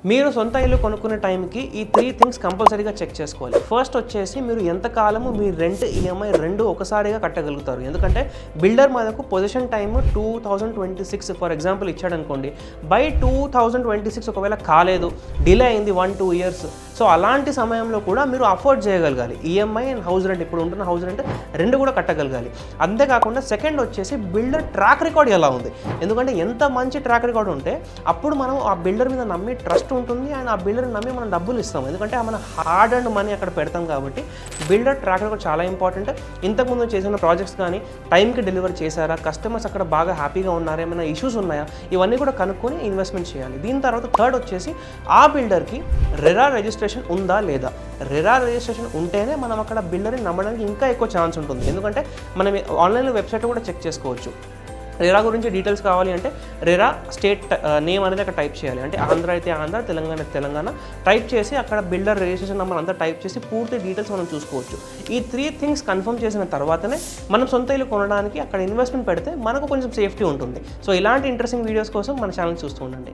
మీరు సొంత ఇల్లు కొనుక్కునే టైంకి ఈ 3 థింగ్స్ కంపల్సరీగా చెక్ చేసుకోవాలి. ఫస్ట్ వచ్చేసి మీరు ఎంతకాలము మీ రెంట్ ఈఎంఐ రెండు ఒకసారిగా కట్టగలుగుతారు. ఎందుకంటే బిల్డర్ మనకు పొజిషన్ టైమ్ 2026 ఫర్ ఎగ్జాంపుల్ ఇచ్చాడు అనుకోండి, బై 2026 ఒకవేళ కాలేదు, డిలే అయింది 1-2 ఇయర్స్, సో అలాంటి సమయంలో కూడా మీరు అఫోర్డ్ చేయగలగాలి. ఈఎంఐ అండ్ హౌస్ రెంట్, ఇప్పుడు ఉంటున్న హౌస్ రెంట్ రెండు కూడా కట్టగలగాలి. అంతేకాకుండా సెకండ్ వచ్చేసి బిల్డర్ ట్రాక్ రికార్డ్ ఎలా ఉంది. ఎందుకంటే ఎంత మంచి ట్రాక్ రికార్డ్ ఉంటే అప్పుడు మనం ఆ బిల్డర్ మీద నమ్మి ట్రస్ట్ ఉంటుంది అండ్ ఆ బిల్డర్ని నమ్మి మనం డబ్బులు ఇస్తాం. ఎందుకంటే మన హార్డ్ అండ్ మనీ అక్కడ పెడతాం కాబట్టి బిల్డర్ ట్రాక్ రికార్డ్ చాలా ఇంపార్టెంట్. ఇంతకుముందు చేసిన ప్రాజెక్ట్స్ కానీ టైంకి డెలివర్ చేశారా, కస్టమర్స్ అక్కడ బాగా హ్యాపీగా ఉన్నారా, ఏమైనా ఇష్యూస్ ఉన్నాయా, ఇవన్నీ కూడా కనుక్కొని ఇన్వెస్ట్మెంట్ చేయాలి. దీని తర్వాత థర్డ్ వచ్చేసి ఆ బిల్డర్కి రెరా రిజిస్ట్రేషన్ ఉందా లేదా. రెరా రిజిస్ట్రేషన్ ఉంటేనే మనం అక్కడ బిల్డర్ని నమ్మడానికి ఇంకా ఎక్కువ ఛాన్స్ ఉంటుంది. ఎందుకంటే మనం ఆన్లైన్లో వెబ్సైట్ కూడా చెక్ చేసుకోవచ్చు. రెరా గురించి డీటెయిల్స్ కావాలి అంటే రెరా స్టేట్ నేమ్ అనేది అక్కడ టైప్ చేయాలి. అంటే ఆంధ్ర అయితే ఆంధ్ర, తెలంగాణ అయితే తెలంగాణ టైప్ చేసి అక్కడ బిల్డర్ రిజిస్ట్రేషన్ నెంబర్ అంతా టైప్ చేసి పూర్తి డీటెయిల్స్ మనం చూసుకోవచ్చు. ఈ 3 థింగ్స్ కన్ఫర్మ్ చేసిన తర్వాతనే మనం సొంత ఇల్లు కొనడానికి అక్కడ ఇన్వెస్ట్మెంట్ పెడితే మనకు కొంచెం సేఫ్టీ ఉంటుంది. సో ఇలాంటి ఇంట్రెస్టింగ్ వీడియోస్ కోసం మన ఛానల్ చూస్తూ ఉండండి.